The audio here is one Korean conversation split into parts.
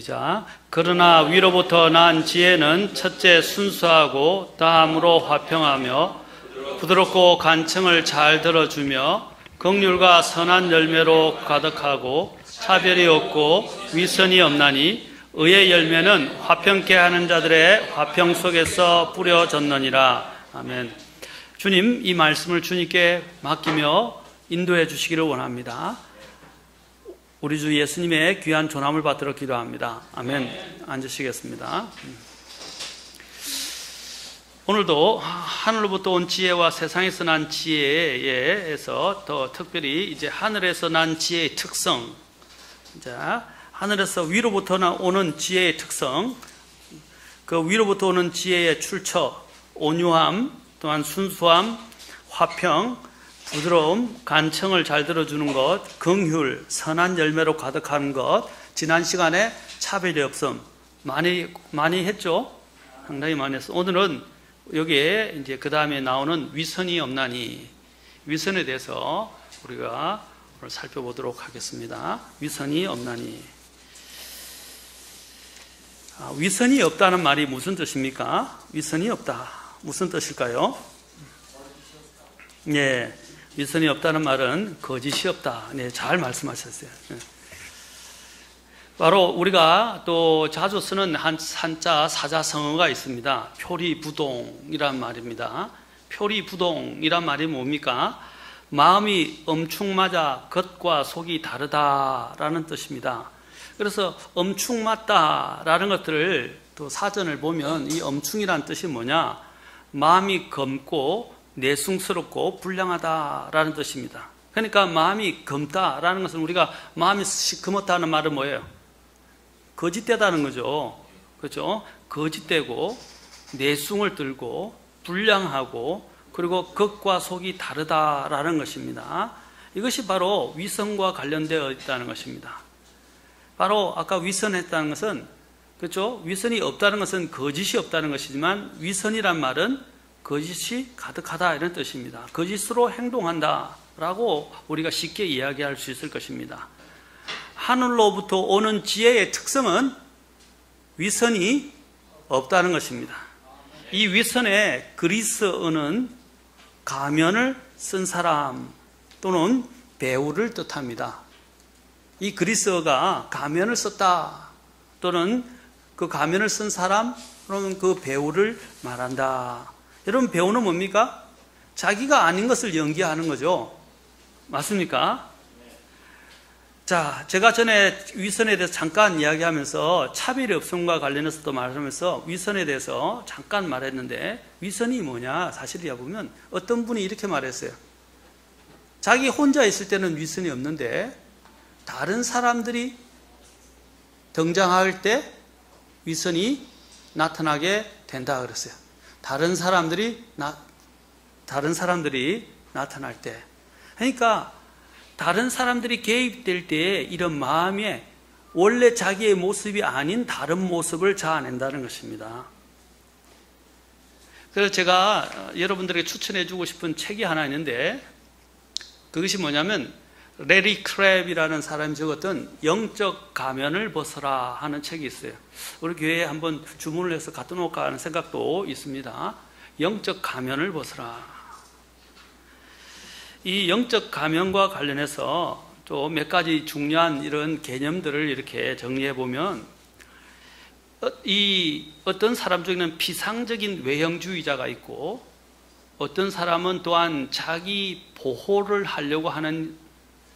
시작. 그러나 위로부터 난 지혜는 첫째 순수하고 다음으로 화평하며 부드럽고 간청을 잘 들어주며 긍휼과 선한 열매로 가득하고 차별이 없고 위선이 없나니 의의 열매는 화평케 하는 자들의 화평 속에서 뿌려졌느니라. 아멘. 주님, 이 말씀을 주님께 맡기며 인도해 주시기를 원합니다. 우리 주 예수님의 귀한 존함을 받도록 기도합니다. 아멘. 앉으시겠습니다. 오늘도 하늘로부터 온 지혜와 세상에서 난 지혜에서 더 특별히 이제 하늘에서 난 지혜의 특성, 자, 하늘에서 위로부터 오는 지혜의 특성, 그 위로부터 오는 지혜의 출처, 온유함, 또한 순수함, 화평, 부드러움, 간청을 잘 들어주는 것, 긍휼, 선한 열매로 가득한 것, 지난 시간에 차별이 없음, 많이 했죠? 상당히 많이 했어. 오늘은 여기에 이제 그 다음에 나오는 위선이 없나니, 위선에 대해서 우리가 오늘 살펴보도록 하겠습니다. 위선이 없나니. 위선이 없다는 말이 무슨 뜻입니까? 위선이 없다. 무슨 뜻일까요? 예. 위선이 없다는 말은 거짓이 없다. 네, 잘 말씀하셨어요. 네. 바로 우리가 또 자주 쓰는 한자 사자성어가 있습니다. 표리부동이란 말입니다. 표리부동이란 말이 뭡니까? 마음이 엄충맞아 겉과 속이 다르다라는 뜻입니다. 그래서 엄충맞다라는 것들을 또 사전을 보면 이 엄충이란 뜻이 뭐냐? 마음이 검고 내숭스럽고 불량하다라는 뜻입니다. 그러니까 마음이 검다라는 것은 우리가 마음이 시커멓다는 말은 뭐예요? 거짓되다는 거죠. 그렇죠? 거짓되고 내숭을 들고 불량하고 그리고 겉과 속이 다르다라는 것입니다. 이것이 바로 위선과 관련되어 있다는 것입니다. 바로 아까 위선했다는 것은 그렇죠? 위선이 없다는 것은 거짓이 없다는 것이지만 위선이란 말은 거짓이 가득하다 이런 뜻입니다. 거짓으로 행동한다라고 우리가 쉽게 이야기할 수 있을 것입니다. 하늘로부터 오는 지혜의 특성은 위선이 없다는 것입니다. 이 위선의 그리스어는 가면을 쓴 사람 또는 배우를 뜻합니다. 이 그리스어가 가면을 썼다 또는 그 가면을 쓴 사람 또는 그 배우를 말한다. 여러분, 배우는 뭡니까? 자기가 아닌 것을 연기하는 거죠. 맞습니까? 자, 제가 전에 위선에 대해서 잠깐 이야기하면서 차별이 없음과 관련해서도 말하면서 위선에 대해서 잠깐 말했는데 위선이 뭐냐? 사실이야 보면 어떤 분이 이렇게 말했어요. 자기 혼자 있을 때는 위선이 없는데 다른 사람들이 등장할 때 위선이 나타나게 된다 그랬어요. 다른 사람들이 나타날 때. 그러니까 다른 사람들이 개입될 때 이런 마음에 원래 자기의 모습이 아닌 다른 모습을 자아낸다는 것입니다. 그래서 제가 여러분들에게 추천해 주고 싶은 책이 하나 있는데 그것이 뭐냐면 레리 크랩이라는 사람이 적었던 영적 가면을 벗어라 하는 책이 있어요. 우리 교회에 한번 주문을 해서 갖다 놓을까 하는 생각도 있습니다. 영적 가면을 벗어라. 이 영적 가면과 관련해서 또 몇 가지 중요한 이런 개념들을 이렇게 정리해 보면 이 어떤 사람 중에는 피상적인 외형주의자가 있고 어떤 사람은 또한 자기 보호를 하려고 하는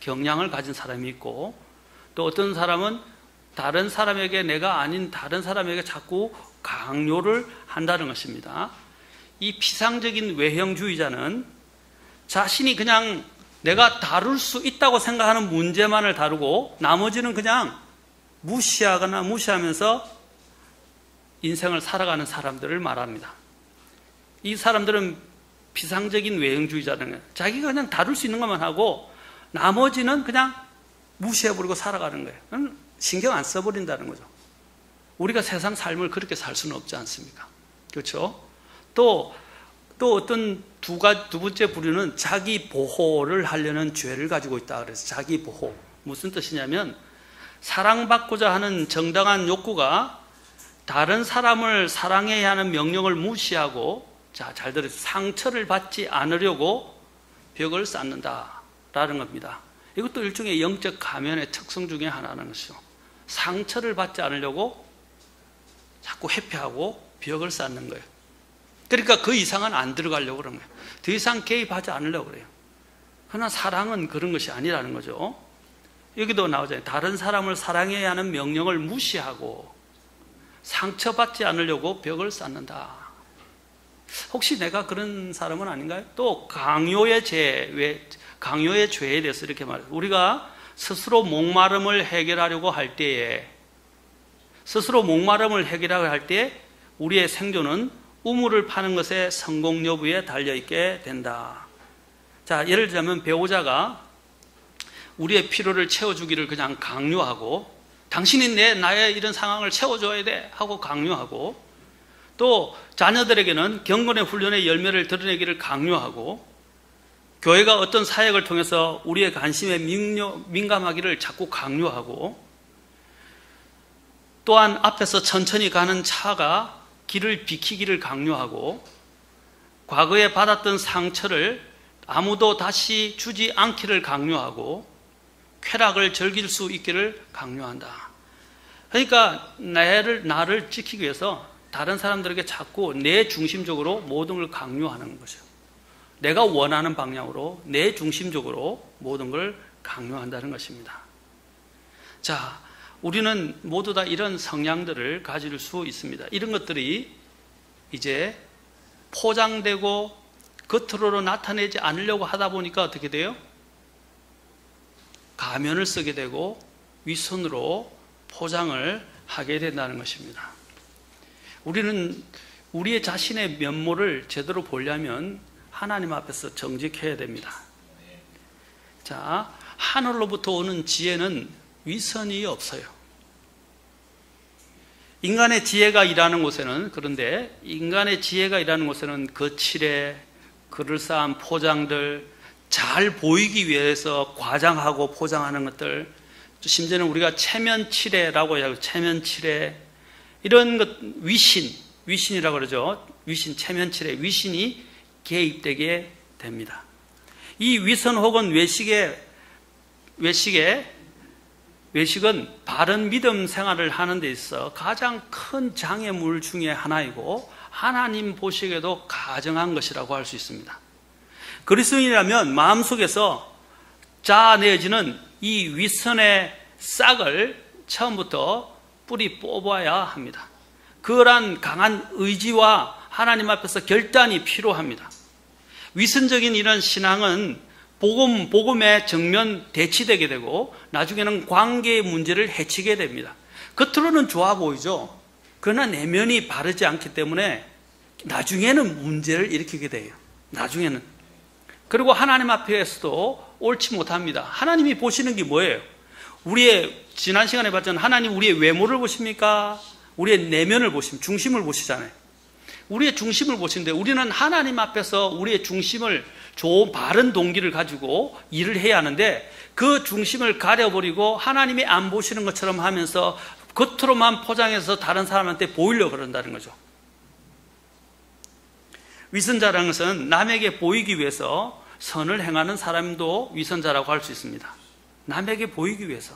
경향을 가진 사람이 있고 또 어떤 사람은 다른 사람에게 내가 아닌 다른 사람에게 자꾸 강요를 한다는 것입니다. 이 피상적인 외형주의자는 자신이 그냥 내가 다룰 수 있다고 생각하는 문제만을 다루고 나머지는 그냥 무시하면서 인생을 살아가는 사람들을 말합니다. 이 사람들은 피상적인 외형주의자는 자기가 그냥 다룰 수 있는 것만 하고 나머지는 그냥 무시해버리고 살아가는 거예요. 신경 안 써버린다는 거죠. 우리가 세상 삶을 그렇게 살 수는 없지 않습니까? 그렇죠? 또 어떤 두 번째 부류는 자기 보호를 하려는 죄를 가지고 있다 그래서 자기 보호. 무슨 뜻이냐면 사랑받고자 하는 정당한 욕구가 다른 사람을 사랑해야 하는 명령을 무시하고, 자, 잘 들으세요. 상처를 받지 않으려고 벽을 쌓는다라는 겁니다. 이것도 일종의 영적 가면의 특성 중에 하나는 것이죠. 상처를 받지 않으려고 자꾸 회피하고 벽을 쌓는 거예요. 그러니까 그 이상은 안 들어가려고 그러는 거예요. 더 이상 개입하지 않으려고 그래요. 그러나 사랑은 그런 것이 아니라는 거죠. 여기도 나오잖아요. 다른 사람을 사랑해야 하는 명령을 무시하고 상처받지 않으려고 벽을 쌓는다. 혹시 내가 그런 사람은 아닌가요? 또 강요의 죄에 대해서 이렇게 말해요. 우리가 스스로 목마름을 해결하려고 할 때에 우리의 생존은 우물을 파는 것의 성공 여부에 달려있게 된다. 자, 예를 들자면 배우자가 우리의 필요를 채워주기를 그냥 강요하고, 당신이 나의 이런 상황을 채워줘야 돼 하고 강요하고, 또 자녀들에게는 경건의 훈련의 열매를 드러내기를 강요하고, 교회가 어떤 사역을 통해서 우리의 관심에 민감하기를 자꾸 강요하고, 또한 앞에서 천천히 가는 차가 길을 비키기를 강요하고, 과거에 받았던 상처를 아무도 다시 주지 않기를 강요하고, 쾌락을 즐길 수 있기를 강요한다. 그러니까 나를 지키기 위해서 다른 사람들에게 자꾸 내 중심적으로 모든 걸 강요하는 것이죠. 내가 원하는 방향으로 내 중심적으로 모든 걸 강요한다는 것입니다. 자, 우리는 모두 다 이런 성향들을 가질 수 있습니다. 이런 것들이 이제 포장되고 겉으로 나타내지 않으려고 하다 보니까 어떻게 돼요? 가면을 쓰게 되고 윗선으로 포장을 하게 된다는 것입니다. 우리는 우리의 자신의 면모를 제대로 보려면 하나님 앞에서 정직해야 됩니다. 자, 하늘로부터 오는 지혜는 윗선이 없어요. 인간의 지혜가 일하는 곳에는, 그런데 인간의 지혜가 일하는 곳에는 거칠에 그럴싸한 포장들, 잘 보이기 위해서 과장하고 포장하는 것들, 심지어는 우리가 체면치레라고 해요. 체면치레, 이런 것, 위신이라고 그러죠. 체면치레, 위신이 개입되게 됩니다. 이 위선 혹은 외식은 바른 믿음 생활을 하는 데 있어 가장 큰 장애물 중에 하나이고, 하나님 보시기에도 가증한 것이라고 할 수 있습니다. 그리스도인이라면 마음속에서 짜내어지는 이 위선의 싹을 처음부터 뿌리 뽑아야 합니다. 그러한 강한 의지와 하나님 앞에서 결단이 필요합니다. 위선적인 이런 신앙은 복음의 정면 대치되게 되고 나중에는 관계의 문제를 해치게 됩니다. 겉으로는 좋아 보이죠. 그러나 내면이 바르지 않기 때문에 나중에는 문제를 일으키게 돼요. 나중에는. 그리고 하나님 앞에서도 옳지 못합니다. 하나님이 보시는 게 뭐예요? 지난 시간에 봤잖아요. 하나님 우리의 외모를 보십니까? 우리의 내면을 보십니까? 중심을 보시잖아요. 우리의 중심을 보시는데, 우리는 하나님 앞에서 우리의 중심을 좋은 바른 동기를 가지고 일을 해야 하는데, 그 중심을 가려버리고 하나님이 안 보시는 것처럼 하면서 겉으로만 포장해서 다른 사람한테 보이려고 그런다는 거죠. 위선자라는 것은 남에게 보이기 위해서 선을 행하는 사람도 위선자라고 할 수 있습니다. 남에게 보이기 위해서.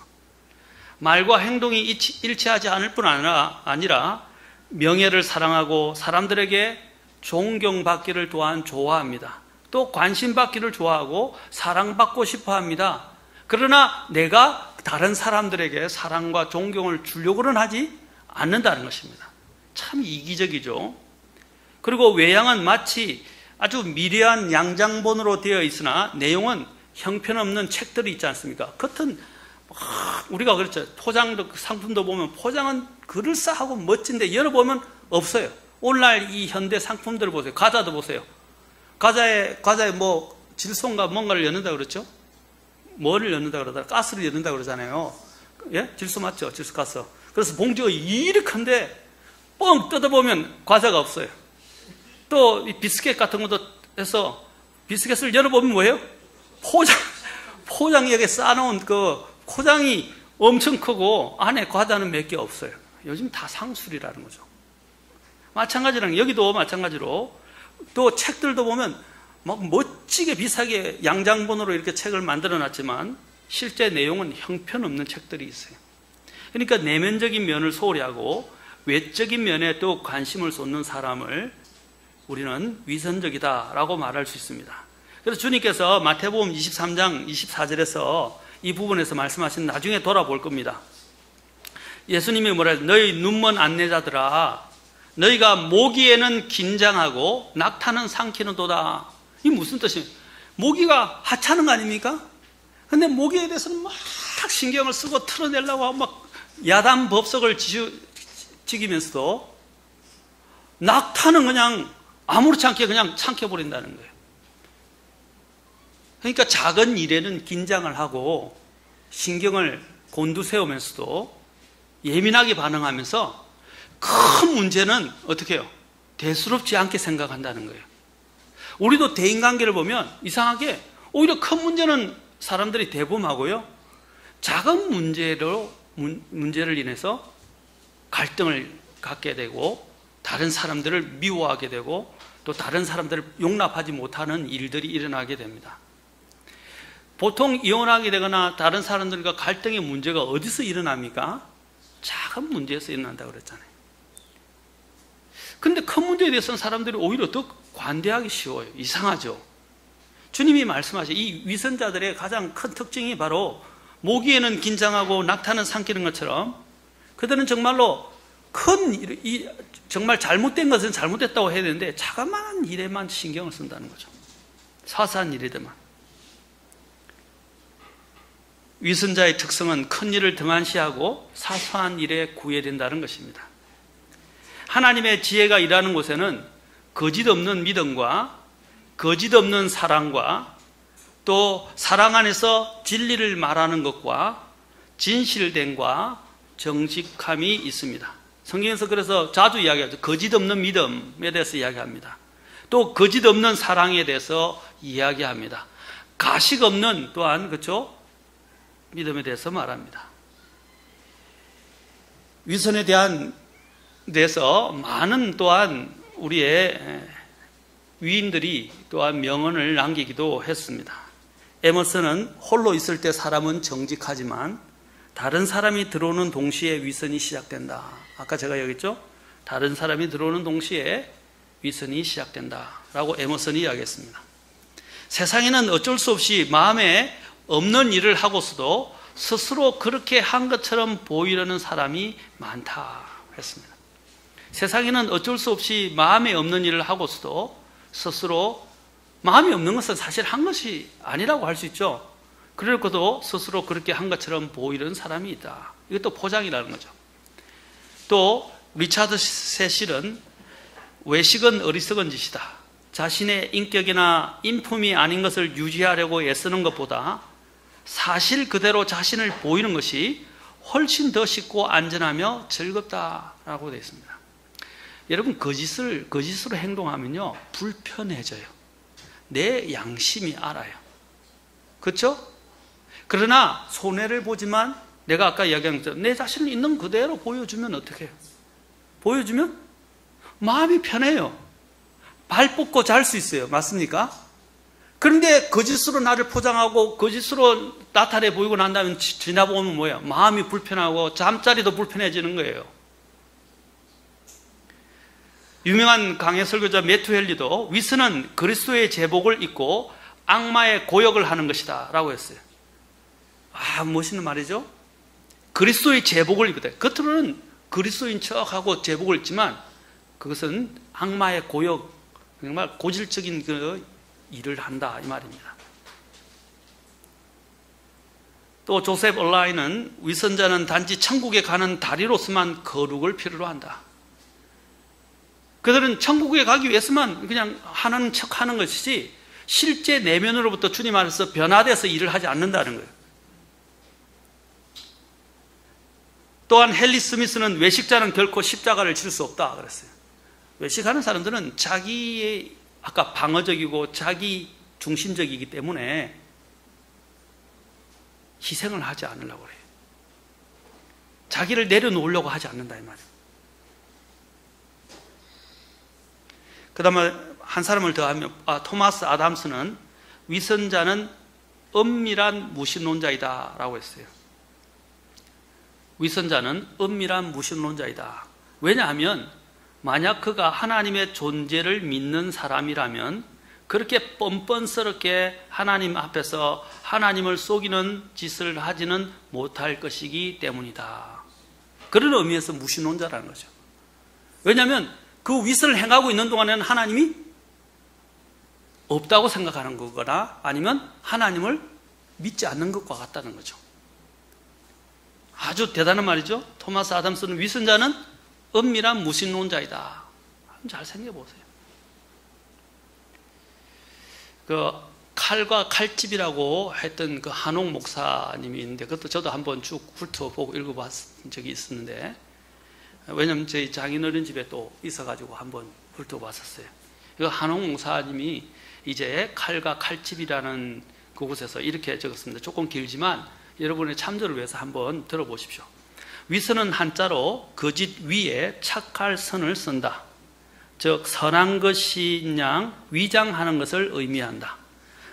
말과 행동이 일치하지 않을 뿐 아니라 명예를 사랑하고 사람들에게 존경받기를 또한 좋아합니다. 또 관심받기를 좋아하고 사랑받고 싶어 합니다. 그러나 내가 다른 사람들에게 사랑과 존경을 주려고는 하지 않는다는 것입니다. 참 이기적이죠. 그리고 외양은 마치 아주 미려한 양장본으로 되어 있으나 내용은 형편없는 책들이 있지 않습니까? 겉은 우리가 그렇죠. 상품도 보면 포장은 그럴싸하고 멋진데 열어보면 없어요. 오늘날 이 현대 상품들을 보세요. 과자도 보세요. 과자에 뭐 질소인가 뭔가를 넣는다 그랬죠? 뭐를 넣는다 그러더라? 가스를 넣는다 그러잖아요. 예? 질소 맞죠? 질소가스. 그래서 봉지가 이렇게 큰데 뻥 뜯어보면 과자가 없어요. 또 이 비스켓 같은 것도 해서 비스켓을 열어보면 뭐예요? 포장역에 쌓아놓은 그 포장이 엄청 크고 안에 과자는 몇 개 없어요. 요즘 다 상술이라는 거죠. 마찬가지랑 여기도 마찬가지로 또 책들도 보면 막 멋지게 비싸게 양장본으로 이렇게 책을 만들어 놨지만 실제 내용은 형편없는 책들이 있어요. 그러니까 내면적인 면을 소홀히 하고 외적인 면에 또 관심을 쏟는 사람을 우리는 위선적이다라고 말할 수 있습니다. 그래서 주님께서 마태복음 23장 24절에서 이 부분에서 말씀하신 나중에 돌아볼 겁니다. 예수님이 뭐라 해요? 너희 눈먼 안내자들아, 너희가 모기에는 긴장하고 낙타는 삼키는도다. 이 무슨 뜻이에요? 모기가 하찮은 거 아닙니까? 근데 모기에 대해서는 막 신경을 쓰고 틀어내려고 하고 막 야단 법석을 지기면서도 낙타는 그냥 아무렇지 않게 그냥 삼켜버린다는 거예요. 그러니까 작은 일에는 긴장을 하고 신경을 곤두세우면서도 예민하게 반응하면서 큰 문제는 어떻게 해요? 대수롭지 않게 생각한다는 거예요. 우리도 대인관계를 보면 이상하게 오히려 큰 문제는 사람들이 대범하고요, 작은 문제를 인해서 갈등을 갖게 되고 다른 사람들을 미워하게 되고 또 다른 사람들을 용납하지 못하는 일들이 일어나게 됩니다. 보통 이혼하게 되거나 다른 사람들과 갈등의 문제가 어디서 일어납니까? 작은 문제에서 일어난다고 그랬잖아요. 근데 큰 문제에 대해서는 사람들이 오히려 더 관대하기 쉬워요. 이상하죠? 주님이 말씀하신 이 위선자들의 가장 큰 특징이 바로 모기에는 긴장하고 낙타는 삼키는 것처럼 그들은 정말로 정말 잘못된 것은 잘못됐다고 해야 되는데 자그마한 일에만 신경을 쓴다는 거죠. 사소한 일에만. 위선자의 특성은 큰 일을 등한시하고 사소한 일에 구애된다는 것입니다. 하나님의 지혜가 일하는 곳에는 거짓 없는 믿음과 거짓 없는 사랑과 또 사랑 안에서 진리를 말하는 것과 진실됨과 정직함이 있습니다. 성경에서 그래서 자주 이야기하죠. 거짓 없는 믿음에 대해서 이야기합니다. 또 거짓 없는 사랑에 대해서 이야기합니다. 가식 없는 또한 그렇죠? 믿음에 대해서 말합니다. 위선에 대해서 많은 또한 우리의 위인들이 또한 명언을 남기기도 했습니다. 에머슨은 홀로 있을 때 사람은 정직하지만 다른 사람이 들어오는 동시에 위선이 시작된다. 아까 제가 얘기했죠? 다른 사람이 들어오는 동시에 위선이 시작된다라고 에머슨이 이야기했습니다. 세상에는 어쩔 수 없이 마음에 없는 일을 하고서도 스스로 그렇게 한 것처럼 보이려는 사람이 많다 했습니다. 세상에는 어쩔 수 없이 마음에 없는 일을 하고서도 스스로 마음이 없는 것은 사실 한 것이 아니라고 할 수 있죠. 그래도 스스로 그렇게 한 것처럼 보이는 사람이 있다. 이것도 포장이라는 거죠. 또 리차드 세실은 외식은 어리석은 짓이다. 자신의 인격이나 인품이 아닌 것을 유지하려고 애쓰는 것보다 사실 그대로 자신을 보이는 것이 훨씬 더 쉽고 안전하며 즐겁다라고 되어 있습니다. 여러분, 거짓으로 행동하면요 불편해져요. 내 양심이 알아요. 그렇죠? 그러나 손해를 보지만 내가 아까 이야기한 것처럼 내 자신을 있는 그대로 보여주면 어떻게 해요? 보여주면 마음이 편해요. 발 뻗고 잘 수 있어요. 맞습니까? 그런데 거짓으로 나를 포장하고 거짓으로 나타내 보이고 난 다음에 지나보면 뭐예요? 마음이 불편하고 잠자리도 불편해지는 거예요. 유명한 강해 설교자 매튜 헨리도 위선은 그리스도의 제복을 입고 악마의 고역을 하는 것이다 라고 했어요. 멋있는 말이죠. 그리스도의 제복을 입었다. 겉으로는 그리스도인 척하고 제복을 입지만 그것은 악마의 고역, 정말 고질적인 그 일을 한다 이 말입니다. 또 조셉 얼라인은 위선자는 단지 천국에 가는 다리로서만 거룩을 필요로 한다. 그들은 천국에 가기 위해서만 그냥 하는 척 하는 것이지 실제 내면으로부터 주님 안에서 변화돼서 일을 하지 않는다는 거예요. 또한 헨리 스미스는 외식자는 결코 십자가를 질 수 없다 그랬어요. 외식하는 사람들은 자기의 아까 방어적이고 자기 중심적이기 때문에 희생을 하지 않으려고 그래요. 자기를 내려놓으려고 하지 않는다 이 말이에요. 그 다음에 한 사람을 더 하면 토마스 아담스는 위선자는 엄밀한 무신론자이다 라고 했어요. 위선자는 엄밀한 무신론자이다. 왜냐하면 만약 그가 하나님의 존재를 믿는 사람이라면 그렇게 뻔뻔스럽게 하나님 앞에서 하나님을 속이는 짓을 하지는 못할 것이기 때문이다. 그런 의미에서 무신론자라는 거죠. 왜냐하면 그 위선을 행하고 있는 동안에는 하나님이 없다고 생각하는 거거나 아니면 하나님을 믿지 않는 것과 같다는 거죠. 아주 대단한 말이죠. 토마스 아담스는 위선자는 엄밀한 무신론자이다. 잘 생각해 보세요. 그 칼과 칼집이라고 했던 그 한옥 목사님이 있는데 그것도 저도 한번 쭉 훑어보고 읽어봤던 적이 있었는데 왜냐하면 저희 장인어른 집에 또 있어가지고 한번 훑어봤었어요. 그 한옥 목사님이 이제 칼과 칼집이라는 그곳에서 이렇게 적었습니다. 조금 길지만 여러분의 참조를 위해서 한번 들어보십시오. 위선은 한자로 거짓 위에 착할 선을 쓴다. 즉 선한 것인 양 위장하는 것을 의미한다.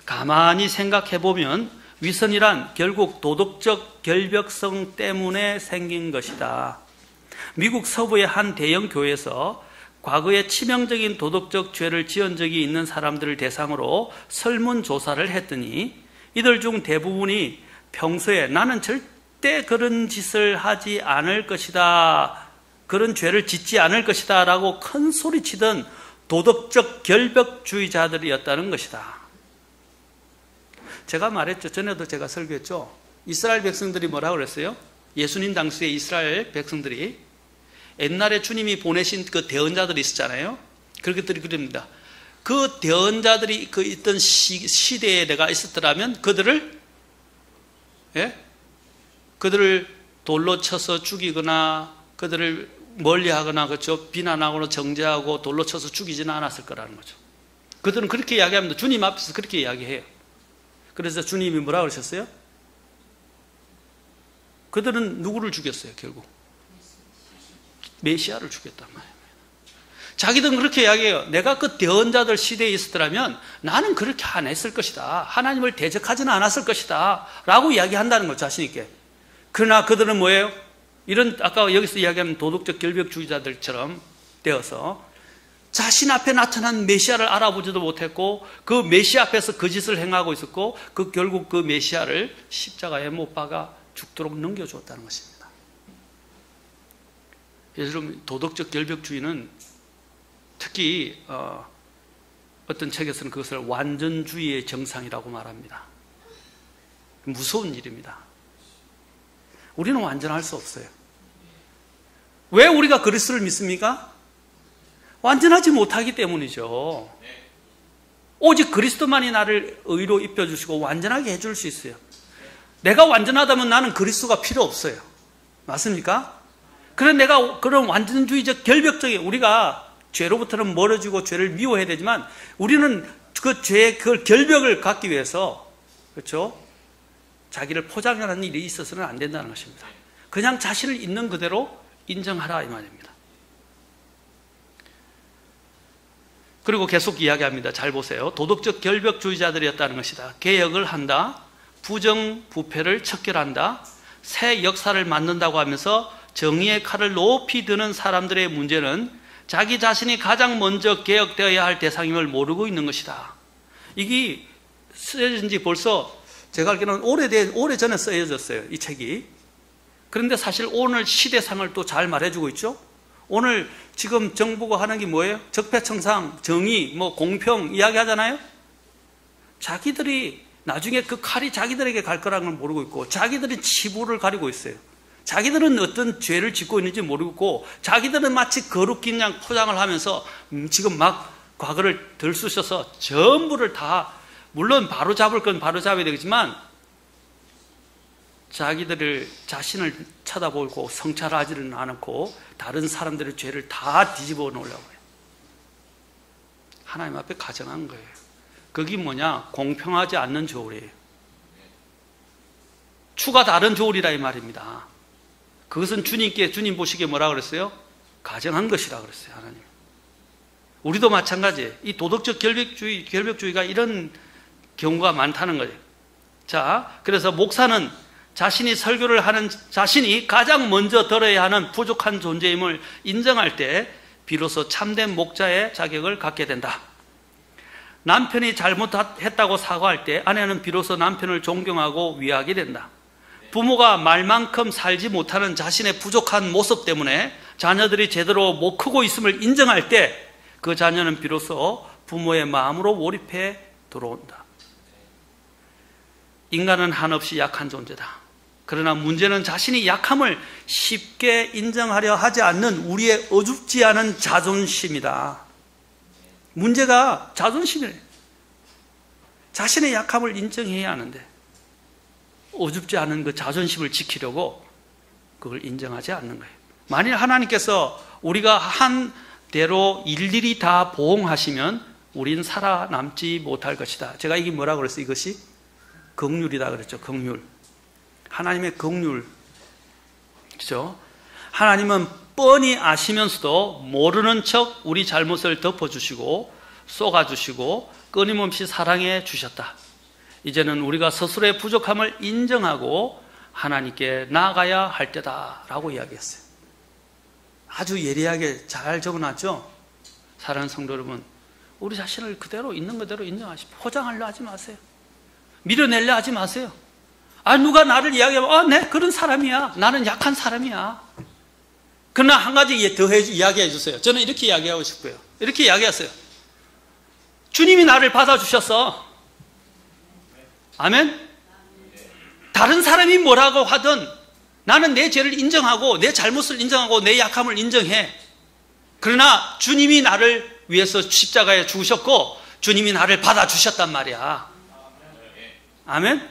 가만히 생각해보면 위선이란 결국 도덕적 결벽성 때문에 생긴 것이다. 미국 서부의 한 대형 교회에서 과거에 치명적인 도덕적 죄를 지은 적이 있는 사람들을 대상으로 설문조사를 했더니 이들 중 대부분이 평소에 나는 절대 그런 짓을 하지 않을 것이다, 그런 죄를 짓지 않을 것이다 라고 큰 소리치던 도덕적 결벽주의자들이었다는 것이다. 제가 말했죠. 전에도 제가 설교했죠. 이스라엘 백성들이 뭐라고 그랬어요? 예수님 당시에 이스라엘 백성들이 옛날에 주님이 보내신 그 대언자들이 있었잖아요. 그렇게들이 그럽니다. 그 대언자들이 그 있던 시대에 내가 있었더라면 그들을 돌로 쳐서 죽이거나 그들을 멀리하거나 그렇죠. 비난하거나 정죄하고 돌로 쳐서 죽이지는 않았을 거라는 거죠. 그들은 그렇게 이야기합니다. 주님 앞에서 그렇게 이야기해요. 그래서 주님이 뭐라고 그러셨어요? 그들은 누구를 죽였어요? 결국 메시아를 죽였단 말이에요. 자기들은 그렇게 이야기해요. 내가 그 대언자들 시대에 있었더라면 나는 그렇게 안 했을 것이다. 하나님을 대적하지는 않았을 것이다 라고 이야기한다는 거죠. 자신 있게. 그러나 그들은 뭐예요? 이런 아까 여기서 이야기하는 도덕적 결벽주의자들처럼 되어서 자신 앞에 나타난 메시아를 알아보지도 못했고 그 메시아 앞에서 그 짓을 행하고 있었고 결국 그 메시아를 십자가에 못 박아 죽도록 넘겨주었다는 것입니다. 여러분, 도덕적 결벽주의는 특히 어떤 책에서는 그것을 완전주의의 정상이라고 말합니다. 무서운 일입니다. 우리는 완전할 수 없어요. 왜 우리가 그리스도를 믿습니까? 완전하지 못하기 때문이죠. 오직 그리스도만이 나를 의로 입혀주시고 완전하게 해줄 수 있어요. 내가 완전하다면 나는 그리스도가 필요 없어요. 맞습니까? 그런 내가 그런 완전주의적 결벽적인 우리가 죄로부터는 멀어지고 죄를 미워해야 되지만 우리는 그 죄의 그 결벽을 갖기 위해서 그렇죠? 자기를 포장하는 일이 있어서는 안 된다는 것입니다. 그냥 자신을 있는 그대로 인정하라 이 말입니다. 그리고 계속 이야기합니다. 잘 보세요. 도덕적 결벽주의자들이었다는 것이다. 개혁을 한다. 부정부패를 척결한다. 새 역사를 만든다고 하면서 정의의 칼을 높이 드는 사람들의 문제는 자기 자신이 가장 먼저 개혁되어야 할 대상임을 모르고 있는 것이다. 이게 쓰여진 지 벌써 제가 알기로는 오래전에 쓰여졌어요. 이 책이. 그런데 사실 오늘 시대상을 또 잘 말해주고 있죠. 오늘 지금 정부가 하는 게 뭐예요? 적폐청산, 정의, 공평 이야기 하잖아요. 자기들이 나중에 그 칼이 자기들에게 갈 거라는 걸 모르고 있고 자기들이 치부를 가리고 있어요. 자기들은 어떤 죄를 짓고 있는지 모르고 자기들은 마치 거룩긴 양 포장을 하면서 지금 막 과거를 들쑤셔서 전부를 다 물론 바로 잡을 건 바로 잡아야 되겠지만 자신을 쳐다보고 성찰하지는 않고 다른 사람들의 죄를 다 뒤집어 놓으려고 해요. 하나님 앞에 가정한 거예요. 그게 뭐냐? 공평하지 않는 조울이에요. 추가 다른 조울이라 이 말입니다. 그것은 주님 보시기에 뭐라 그랬어요? 가정한 것이라 그랬어요, 하나님. 우리도 마찬가지예요. 이 도덕적 결벽주의가 이런 경우가 많다는 거예요. 자, 그래서 목사는 자신이 설교를 하는 자신이 가장 먼저 들어야 하는 부족한 존재임을 인정할 때 비로소 참된 목자의 자격을 갖게 된다. 남편이 잘못했다고 사과할 때 아내는 비로소 남편을 존경하고 위하게 된다. 부모가 말만큼 살지 못하는 자신의 부족한 모습 때문에 자녀들이 제대로 못 크고 있음을 인정할 때 그 자녀는 비로소 부모의 마음으로 몰입해 들어온다. 인간은 한없이 약한 존재다. 그러나 문제는 자신이 약함을 쉽게 인정하려 하지 않는 우리의 어줍지 않은 자존심이다. 문제가 자존심이래. 자신의 약함을 인정해야 하는데 어줍지 않은 그 자존심을 지키려고 그걸 인정하지 않는 거예요. 만일 하나님께서 우리가 한 대로 일일이 다 보응하시면 우린 살아남지 못할 것이다. 제가 이게 뭐라고 그랬어요? 이것이 긍휼이다 그랬죠. 긍휼. 하나님의 긍휼. 그렇죠? 하나님은 뻔히 아시면서도 모르는 척 우리 잘못을 덮어주시고 쏘아주시고 끊임없이 사랑해 주셨다. 이제는 우리가 스스로의 부족함을 인정하고 하나님께 나아가야 할 때다라고 이야기했어요. 아주 예리하게 잘 적어놨죠? 사랑하는 성도 여러분, 우리 자신을 그대로 있는 그대로 인정하십시오. 포장하려 하지 마세요. 밀어내려 하지 마세요. 누가 나를 이야기하면 네, 그런 사람이야. 나는 약한 사람이야. 그러나 한 가지 더 이야기해 주세요. 저는 이렇게 이야기하고 싶고요. 이렇게 이야기했어요. 주님이 나를 받아주셨어. 아멘? 다른 사람이 뭐라고 하든 나는 내 죄를 인정하고 내 잘못을 인정하고 내 약함을 인정해. 그러나 주님이 나를 위해서 십자가에 죽으셨고 주님이 나를 받아주셨단 말이야. 아멘?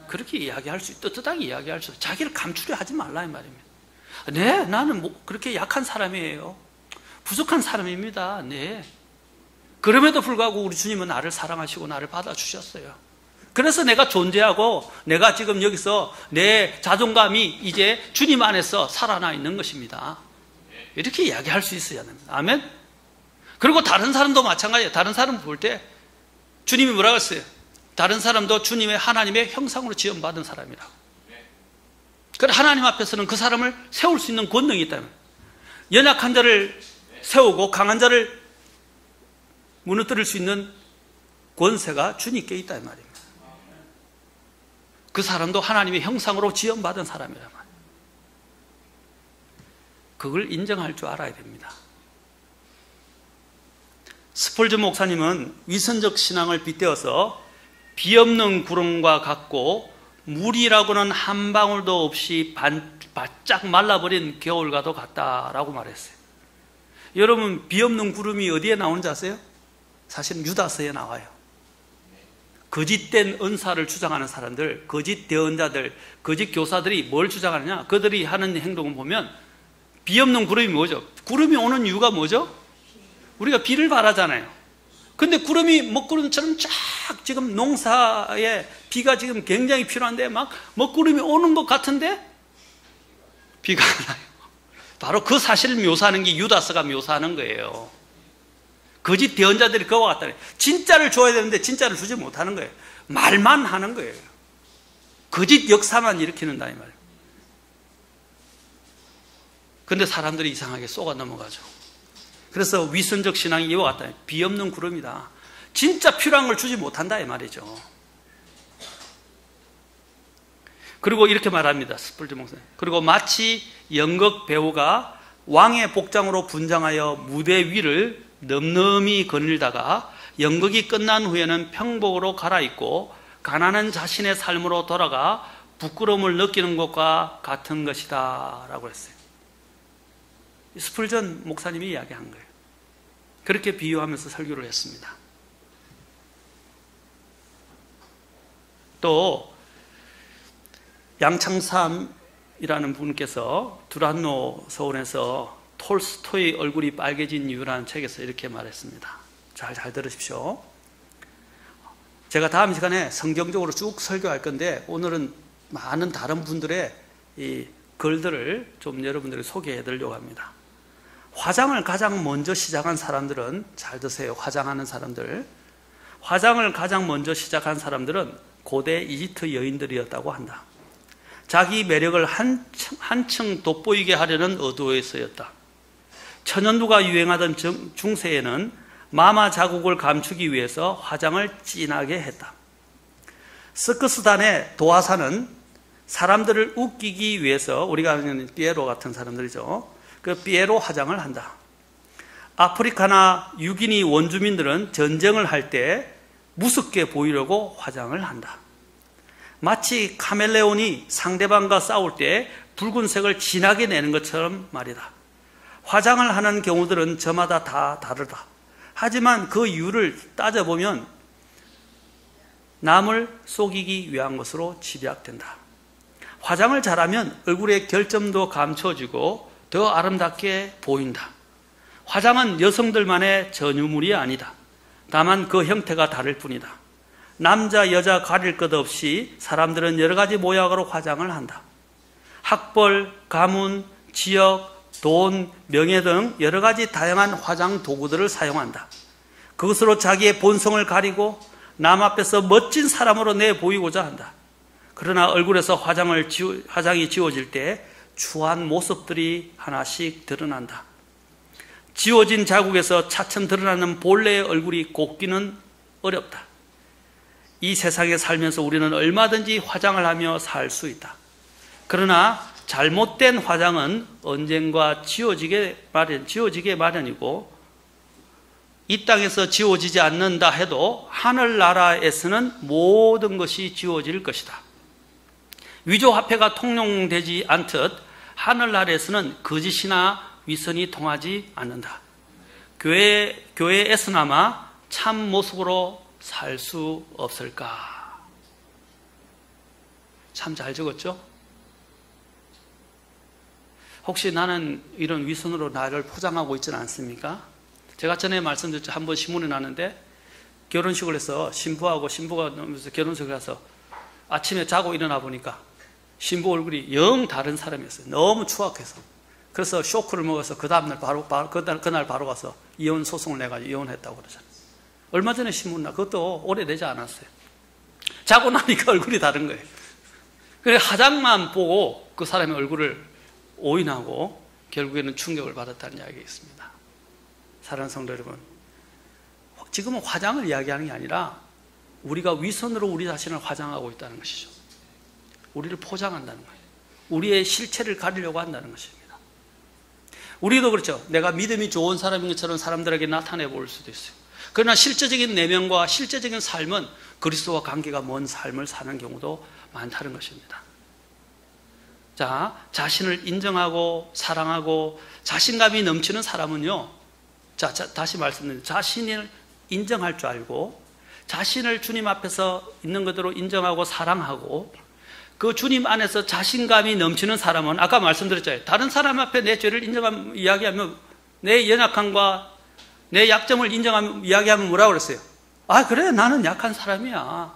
그렇게 이야기할 수, 떳떳하게 이야기할 수, 자기를 감추려 하지 말라 이 말입니다. 네, 나는 그렇게 약한 사람이에요. 부족한 사람입니다. 네. 그럼에도 불구하고 우리 주님은 나를 사랑하시고 나를 받아주셨어요. 그래서 내가 존재하고 내가 지금 여기서 내 자존감이 이제 주님 안에서 살아나 있는 것입니다. 이렇게 이야기할 수 있어야 됩니다. 아멘? 그리고 다른 사람도 마찬가지예요. 다른 사람 볼 때 주님이 뭐라고 했어요? 다른 사람도 주님의 하나님의 형상으로 지음받은 사람이라고. 그래 하나님 앞에서는 그 사람을 세울 수 있는 권능이 있다면 연약한 자를 세우고 강한 자를 무너뜨릴 수 있는 권세가 주님께 있다 이 말입니다. 그 사람도 하나님의 형상으로 지음받은 사람이란 말이에요. 그걸 인정할 줄 알아야 됩니다. 스펄전 목사님은 위선적 신앙을 빗대어서 비 없는 구름과 같고 물이라고는 한 방울도 없이 바짝 말라버린 겨울과도 같다라고 말했어요. 여러분, 비 없는 구름이 어디에 나오는지 아세요? 사실은 유다서에 나와요. 거짓된 은사를 주장하는 사람들, 거짓 대언자들, 거짓 교사들이 뭘 주장하느냐? 그들이 하는 행동을 보면 비 없는 구름이 뭐죠? 구름이 오는 이유가 뭐죠? 우리가 비를 바라잖아요. 근데 구름이 먹구름처럼 쫙 지금 농사에 비가 지금 굉장히 필요한데 막 먹구름이 오는 것 같은데 비가 안 나요. 바로 그 사실을 묘사하는 게 유다서가 묘사하는 거예요. 거짓 대언자들이 그와 같다네. 진짜를 줘야 되는데 진짜를 주지 못하는 거예요. 말만 하는 거예요. 거짓 역사만 일으키는다 이 말이에요. 근데 사람들이 이상하게 쏘가 넘어가죠. 그래서 위선적 신앙이 이와 같다. 비 없는 구름이다. 진짜 필요한 걸 주지 못한다 이 말이죠. 그리고 이렇게 말합니다. 스펄전 목사님. 그리고 마치 연극 배우가 왕의 복장으로 분장하여 무대 위를 넘넘이 거닐다가 연극이 끝난 후에는 평복으로 갈아입고 가난한 자신의 삶으로 돌아가 부끄러움을 느끼는 것과 같은 것이다 라고 했어요. 스펄전 목사님이 이야기한 거예요. 그렇게 비유하면서 설교를 했습니다. 또 양창삼이라는 분께서 두란노 서원에서 톨스토이 얼굴이 빨개진 이유라는 책에서 이렇게 말했습니다. 잘 들으십시오. 제가 다음 시간에 성경적으로 쭉 설교할 건데 오늘은 많은 다른 분들의 이 글들을 좀 여러분들에게 소개해 드리려고 합니다. 화장을 가장 먼저 시작한 사람들은, 잘 드세요, 화장하는 사람들. 화장을 가장 먼저 시작한 사람들은 고대 이집트 여인들이었다고 한다. 자기 매력을 한층 돋보이게 하려는 의도에 쓰였다. 천연두가 유행하던 중세에는 마마 자국을 감추기 위해서 화장을 진하게 했다. 서커스단의 도화사는 사람들을 웃기기 위해서, 우리가 아는 피에로 같은 사람들이죠. 그 피에로 화장을 한다. 아프리카나 유기니 원주민들은 전쟁을 할 때 무섭게 보이려고 화장을 한다. 마치 카멜레온이 상대방과 싸울 때 붉은색을 진하게 내는 것처럼 말이다. 화장을 하는 경우들은 저마다 다 다르다. 하지만 그 이유를 따져보면 남을 속이기 위한 것으로 집약된다. 화장을 잘하면 얼굴의 결점도 감춰지고 더 아름답게 보인다. 화장은 여성들만의 전유물이 아니다. 다만 그 형태가 다를 뿐이다. 남자, 여자 가릴 것 없이 사람들은 여러 가지 모양으로 화장을 한다. 학벌, 가문, 지역, 돈, 명예 등 여러 가지 다양한 화장 도구들을 사용한다. 그것으로 자기의 본성을 가리고 남 앞에서 멋진 사람으로 내보이고자 한다. 그러나 얼굴에서 화장이 지워질 때 추한 모습들이 하나씩 드러난다. 지워진 자국에서 차츰 드러나는 본래의 얼굴이 곱기는 어렵다. 이 세상에 살면서 우리는 얼마든지 화장을 하며 살 수 있다. 그러나 잘못된 화장은 언젠가 지워지게 마련이고, 이 땅에서 지워지지 않는다 해도 하늘나라에서는 모든 것이 지워질 것이다. 위조화폐가 통용되지 않듯 하늘나라에서는 거짓이나 위선이 통하지 않는다. 교회에서나마 참 모습으로 살 수 없을까? 참 잘 적었죠? 혹시 나는 이런 위선으로 나를 포장하고 있지는 않습니까? 제가 전에 말씀드렸죠. 한 번 신문에 났는데 결혼식을 해서 신부가 결혼식을 가서 아침에 자고 일어나 보니까 신부 얼굴이 영 다른 사람이었어요. 너무 추악해서. 그래서 쇼크를 먹어서 그 다음날 그날 바로 가서 이혼 소송을 내가지고 이혼했다고 그러잖아요. 얼마 전에 신문 나, 그것도 오래되지 않았어요. 자고 나니까 얼굴이 다른 거예요. 그래서 화장만 보고 그 사람의 얼굴을 오인하고 결국에는 충격을 받았다는 이야기가 있습니다. 사랑하는 성도 여러분, 지금은 화장을 이야기하는 게 아니라 우리가 위선으로 우리 자신을 화장하고 있다는 것이죠. 우리를 포장한다는 거예요. 우리의 실체를 가리려고 한다는 것입니다. 우리도 그렇죠. 내가 믿음이 좋은 사람인 것처럼 사람들에게 나타내 볼 수도 있어요. 그러나 실제적인 내면과 실제적인 삶은 그리스도와 관계가 먼 삶을 사는 경우도 많다는 것입니다. 자, 자신을 인정하고 사랑하고 자신감이 넘치는 사람은요, 다시 말씀드립니다. 자신을 인정할 줄 알고 자신을 주님 앞에서 있는 그대로 인정하고 사랑하고 그 주님 안에서 자신감이 넘치는 사람은, 아까 말씀드렸잖아요. 다른 사람 앞에 내 죄를 이야기하면, 내 연약함과 내 약점을 이야기하면 뭐라고 그랬어요? 아, 그래, 나는 약한 사람이야.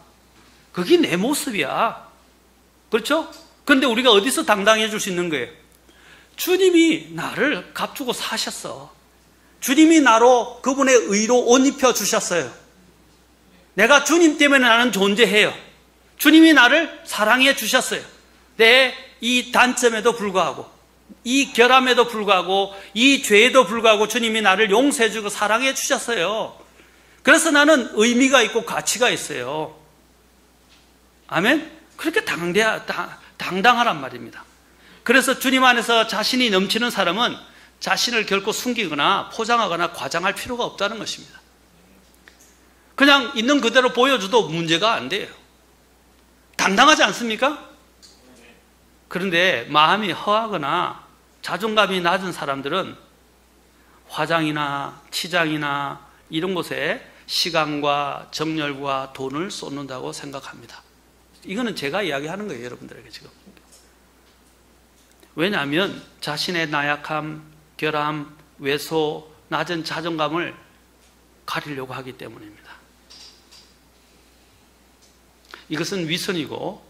그게 내 모습이야. 그렇죠? 그런데 우리가 어디서 당당해질 수 있는 거예요? 주님이 나를 값주고 사셨어. 주님이 나로 그분의 의로 옷 입혀 주셨어요. 내가 주님 때문에 나는 존재해요. 주님이 나를 사랑해 주셨어요. 내 이 단점에도 불구하고, 이 결함에도 불구하고, 이 죄에도 불구하고 주님이 나를 용서해 주고 사랑해 주셨어요. 그래서 나는 의미가 있고 가치가 있어요. 아멘? 그렇게 당당하란 말입니다. 그래서 주님 안에서 자신이 넘치는 사람은 자신을 결코 숨기거나 포장하거나 과장할 필요가 없다는 것입니다. 그냥 있는 그대로 보여줘도 문제가 안 돼요. 당당하지 않습니까? 그런데 마음이 허하거나 자존감이 낮은 사람들은 화장이나 치장이나 이런 곳에 시간과 정열과 돈을 쏟는다고 생각합니다. 이거는 제가 이야기하는 거예요, 여러분들에게 지금. 왜냐하면 자신의 나약함, 결함, 왜소, 낮은 자존감을 가리려고 하기 때문입니다. 이것은 위선이고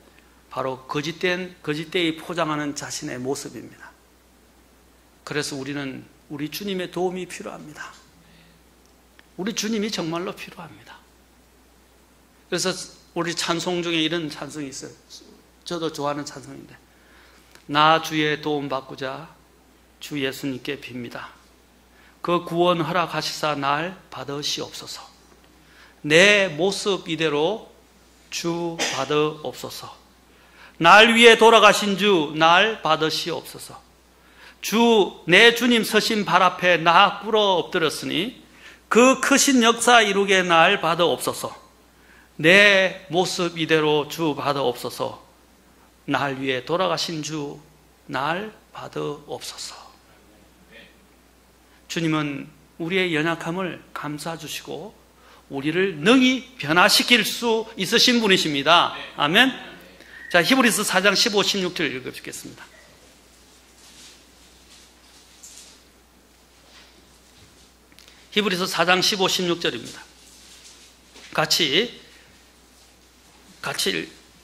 바로 거짓되이 포장하는 자신의 모습입니다. 그래서 우리는 우리 주님의 도움이 필요합니다. 우리 주님이 정말로 필요합니다. 그래서 우리 찬송 중에 이런 찬송이 있어요. 저도 좋아하는 찬송인데, 나 주의 도움 받고자 주 예수님께 빕니다. 그 구원 허락하시사 날 받으시옵소서. 내 모습 이대로 주 받으옵소서. 날 위해 돌아가신 주 날 받으시옵소서. 주 내 주님 서신 발 앞에 나 꿇어 엎드렸으니 그 크신 역사 이루게 날 받으옵소서. 내 모습 이대로 주 받으옵소서. 날 위해 돌아가신 주 날 받으옵소서. 주님은 우리의 연약함을 감싸 주시고 우리를 능히 변화시킬 수 있으신 분이십니다. 아멘. 자, 히브리서 4장 15, 16절 읽어주겠습니다. 히브리서 4장 15, 16절입니다. 같이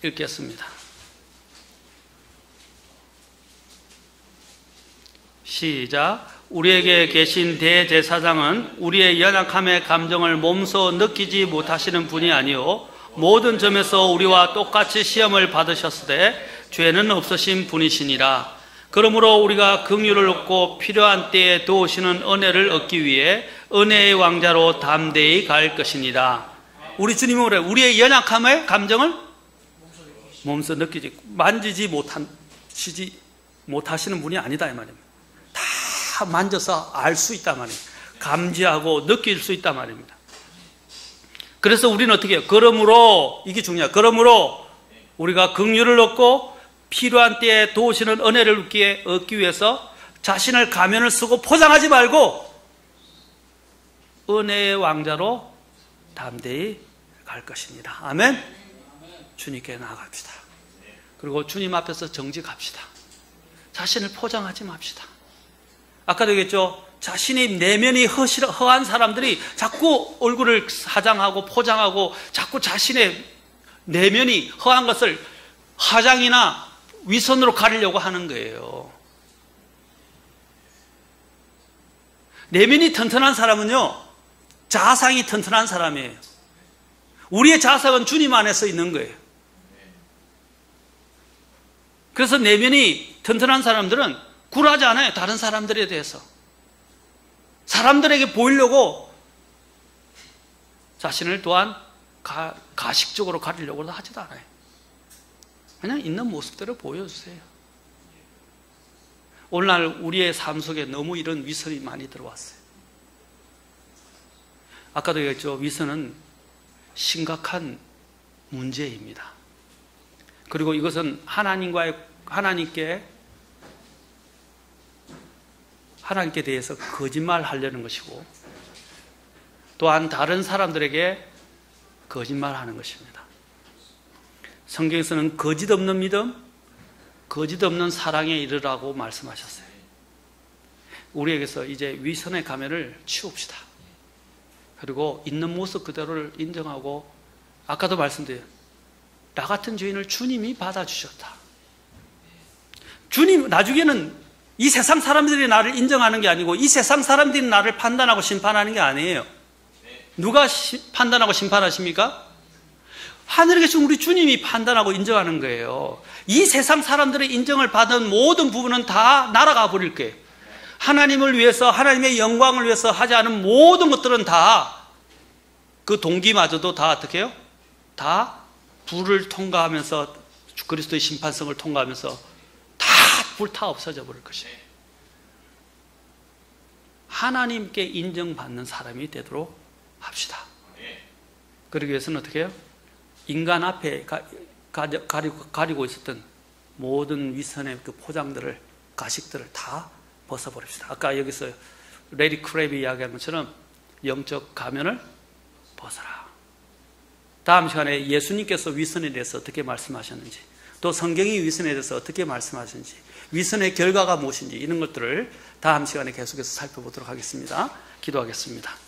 읽겠습니다. 시작. 우리에게 계신 대제사장은 우리의 연약함의 감정을 몸소 느끼지 못하시는 분이 아니요 모든 점에서 우리와 똑같이 시험을 받으셨으되 죄는 없으신 분이시니라. 그러므로 우리가 긍휼을 얻고 필요한 때에 도우시는 은혜를 얻기 위해 은혜의 왕자로 담대히 갈 것이니라. 우리 주님은 우리의 연약함의 감정을 몸소 느끼지, 만지지 못하시는 분이 아니다 이 말입니다. 다 만져서 알 수 있단 말입니다. 감지하고 느낄 수 있단 말입니다. 그래서 우리는 어떻게 해요? 그러므로, 이게 중요해요. 그러므로 우리가 긍휼을 얻고 필요한 때에 도우시는 은혜를 얻기 위해서 자신을 가면을 쓰고 포장하지 말고 은혜의 왕자로 담대히 갈 것입니다. 아멘. 주님께 나아갑시다. 그리고 주님 앞에서 정직합시다. 자신을 포장하지 맙시다. 아까도 얘기했죠. 자신의 내면이 허한 사람들이 자꾸 얼굴을 화장하고 포장하고 자꾸 자신의 내면이 허한 것을 화장이나 위선으로 가리려고 하는 거예요. 내면이 튼튼한 사람은요, 자상이 튼튼한 사람이에요. 우리의 자상은 주님 안에서 있는 거예요. 그래서 내면이 튼튼한 사람들은 굴하지 않아요. 다른 사람들에 대해서. 사람들에게 보이려고 자신을 또한 가식적으로 가리려고도 하지도 않아요. 그냥 있는 모습대로 보여주세요. 오늘날 우리의 삶 속에 너무 이런 위선이 많이 들어왔어요. 아까도 얘기했죠. 위선은 심각한 문제입니다. 그리고 이것은 하나님께 대해서 거짓말하려는 것이고 또한 다른 사람들에게 거짓말하는 것입니다. 성경에서는 거짓 없는 믿음, 거짓 없는 사랑에 이르라고 말씀하셨어요. 우리에게서 이제 위선의 가면을 치웁시다. 그리고 있는 모습 그대로를 인정하고, 아까도 말씀드려요. 나 같은 죄인을 주님이 받아주셨다. 주님, 나중에는 이 세상 사람들이 나를 인정하는 게 아니고 이 세상 사람들이 나를 판단하고 심판하는 게 아니에요. 누가 판단하고 심판하십니까? 하늘에 계신 우리 주님이 판단하고 인정하는 거예요. 이 세상 사람들의 인정을 받은 모든 부분은 다 날아가 버릴 거예요. 하나님을 위해서, 하나님의 영광을 위해서 하지 않은 모든 것들은 다, 그 동기마저도 다 어떻게 해요? 다 불을 통과하면서, 그리스도의 심판성을 통과하면서 다 불타 없어져 버릴 것이에요. 하나님께 인정받는 사람이 되도록 합시다. 그러기 위해서는 어떻게 해요? 인간 앞에 가리고 있었던 모든 위선의 그 포장들을, 가식들을 다 벗어버립시다. 아까 여기서 레리 크랩이 이야기한 것처럼 영적 가면을 벗어라. 다음 시간에 예수님께서 위선에 대해서 어떻게 말씀하셨는지, 또 성경이 위선에 대해서 어떻게 말씀하셨는지, 위선의 결과가 무엇인지, 이런 것들을 다음 시간에 계속해서 살펴보도록 하겠습니다. 기도하겠습니다.